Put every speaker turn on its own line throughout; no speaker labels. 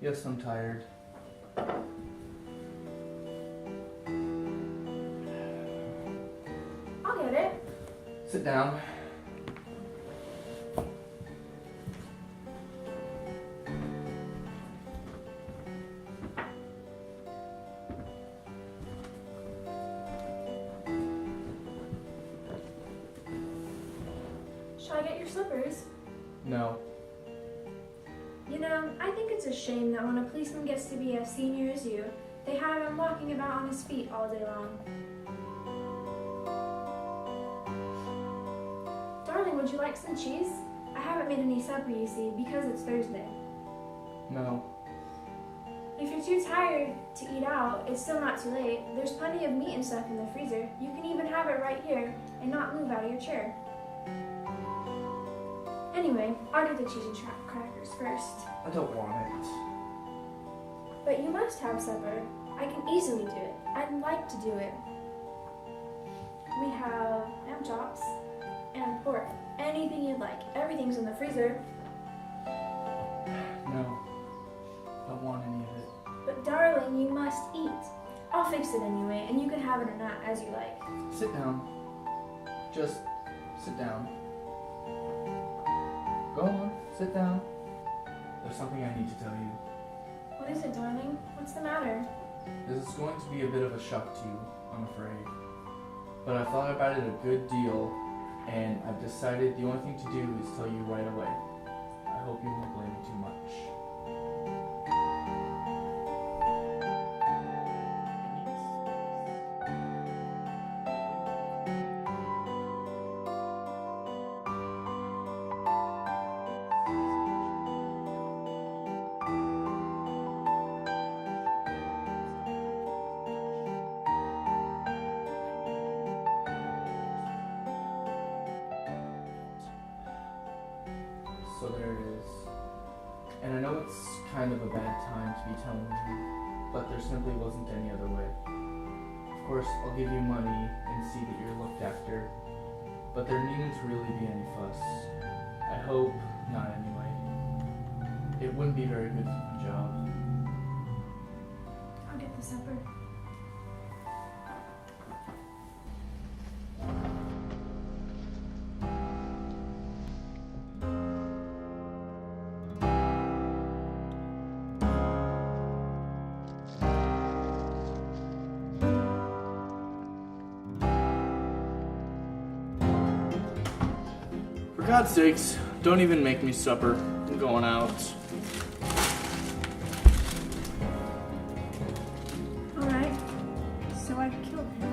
Yes, I'm tired.
I'll get it.
Sit down.
Shall I get your slippers?
No.
You know, I think it's a shame that when a policeman gets to be as senior as you, they have him walking about on his feet all day long. Darling, would you like some cheese? I haven't made any supper, you see, because it's Thursday.
No.
If you're too tired to eat out, it's still not too late. There's plenty of meat and stuff in the freezer. You can even have it right here and not move out of your chair. Anyway, I'll get the cheese and crackers first.
I don't want it.
But you must have supper. I can easily do it. I'd like to do it. We have lamb chops and pork. Anything you'd like. Everything's in the freezer.
No. I don't want any of it.
But darling, you must eat. I'll fix it anyway, and you can have it or not as you like.
Sit down. Just sit down. Go on, sit down. There's something I need to tell you.
What is it, darling? What's the matter?
This is going to be a bit of a shock to you, I'm afraid. But I thought about it a good deal, and I've decided the only thing to do is tell you right away. I hope you won't blame me too much. So there it is. And I know it's kind of a bad time to be telling you, but there simply wasn't any other way. Of course, I'll give you money and see that you're looked after, but there needn't really be any fuss. I hope not anyway. It wouldn't be very good for my job.
I'll get the supper.
For God's sakes, don't even make me supper. I'm going out.
Alright. So I killed him.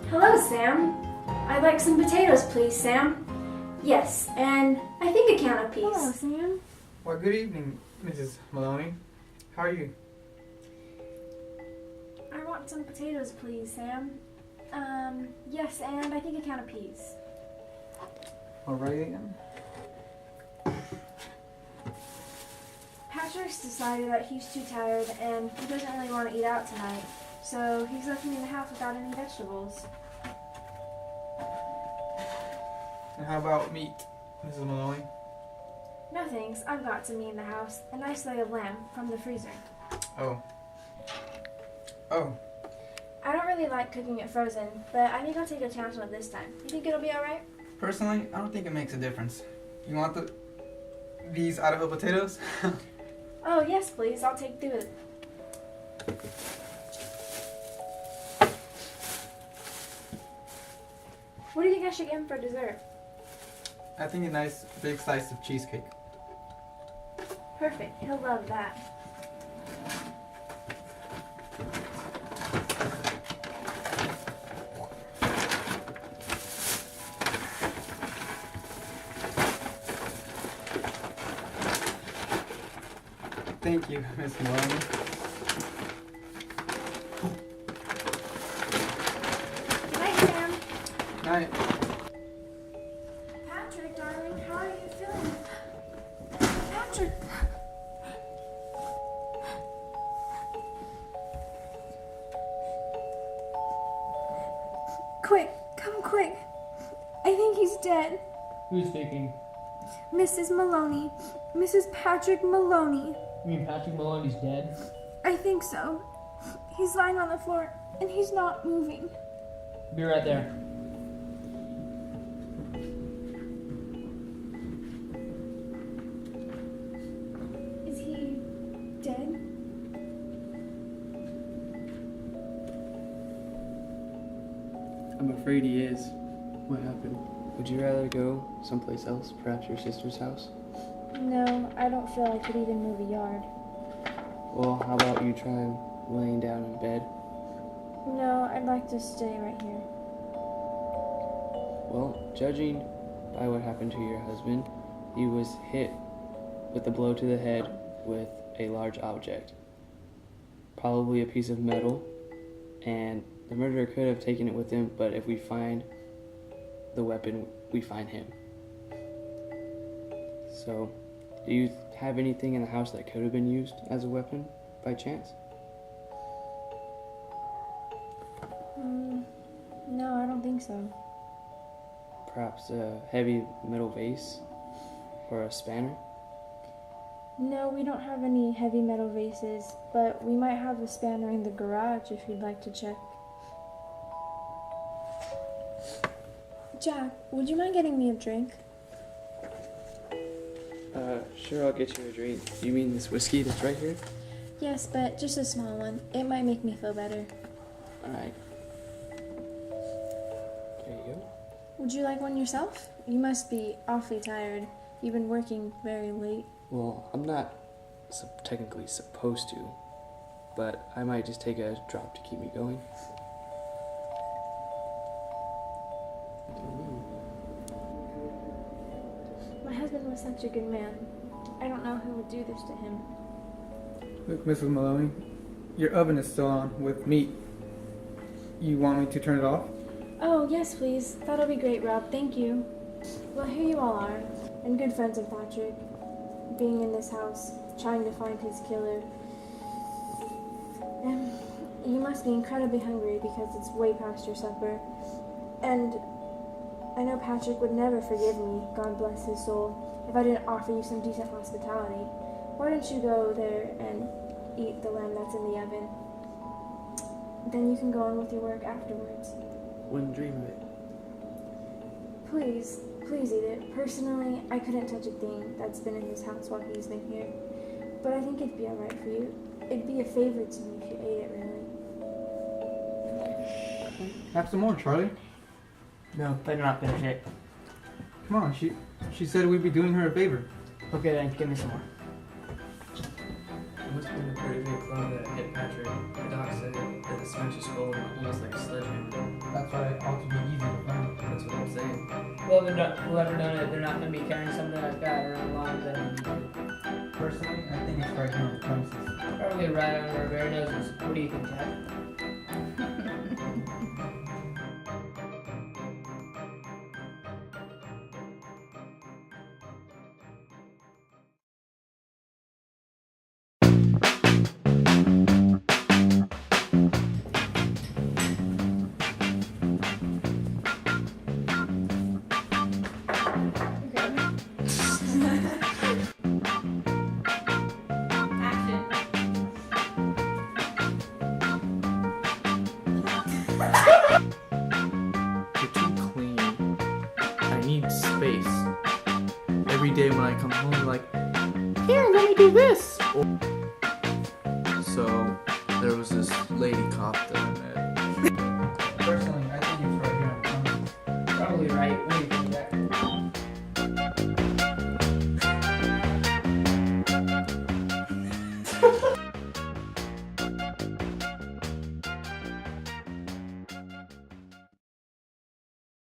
Hello, Sam. I'd like some potatoes, please, Sam. Yes, and I think a can of peas. Hello, Sam.
Well, good evening, Mrs. Maloney. How are you?
I want some potatoes, please, Sam. Yes, and I think a can of peas.
Alright then.
Patrick's decided that he's too tired and he doesn't really want to eat out tonight, so he's left me in the house without any vegetables.
And how about meat, Mrs. Maloney?
No thanks, I've got some meat in the house, a nice leg of lamb from the freezer.
Oh. Oh.
I don't really like cooking it frozen, but I think I'll take a chance on it this time. You think it'll be alright?
Personally, I don't think it makes a difference. You want these Idaho potatoes?
Oh, yes, please. I'll take 2 of it. What do you think I should get him for dessert?
I think a nice big slice of cheesecake.
Perfect. He'll love that.
Thank you, Miss Maloney.
Good night, Sam.
Night.
Patrick, darling, I think he's dead.
Who's speaking?
Mrs. Maloney. Mrs. Patrick Maloney.
You mean Patrick Maloney's dead?
I think so. He's lying on the floor, and he's not moving.
Be right there.
Is he dead?
I'm afraid he is. What happened?
Would you rather go someplace else, perhaps your sister's house?
No, I don't feel I could even move a yard.
Well, how about you try laying down in bed?
No, I'd like to stay right here.
Well, judging by what happened to your husband, he was hit with a blow to the head with a large object. Probably a piece of metal, and the murderer could have taken it with him, but if we find the weapon, we find him. So, do you have anything in the house that could have been used as a weapon by chance?
No, I don't think so.
Perhaps a heavy metal vase or a spanner?
No, we don't have any heavy metal vases, but we might have a spanner in the garage if you'd like to check. Jack, would you mind getting me a drink?
Sure, I'll get you a drink. You mean this whiskey that's right here?
Yes, but just a small one. It might make me feel better.
Alright. There you go.
Would you like one yourself? You must be awfully tired. You've been working very late.
Well, I'm not technically supposed to, but I might just take a drop to keep me going.
My husband was such a good man. I don't know who would do this to him.
Look, Mrs. Maloney, your oven is still on with meat. You want me to turn it off?
Oh, yes, please. That'll be great, Rob. Thank you. Well, here you all are, and good friends of Patrick, being in this house, trying to find his killer. And you must be incredibly hungry because it's way past your supper. And I know Patrick would never forgive me, God bless his soul, if I didn't offer you some decent hospitality. Why don't you go there and eat the lamb that's in the oven? Then you can go on with your work afterwards.
Wouldn't dream of it.
Please, please eat it. Personally, I couldn't touch a thing that's been in this house while he's been here. But I think it'd be alright for you. It'd be a favor to me if you ate it, really.
Have some more, Charlie.
No, better not finish it.
Come on, she said we'd be doing her a favor.
Okay then, give me some more.
It must have been a pretty big club that hit Patrick. The doc said that the smash his skull almost like a sledgehammer.
That's why it ought to be easy to find.
That's what I'm saying.
Whoever done it, they're not going to be carrying something like that around longer than
Personally, I think it's right here on the premises.
probably right under our very noses. What do you think, Jack?
You're too clean. I need space. Every day when I come home, you're like, here, let me do this. So, there was this lady cop that I met.
Personally, I think it's right here on the premises.
Probably right. What do you think?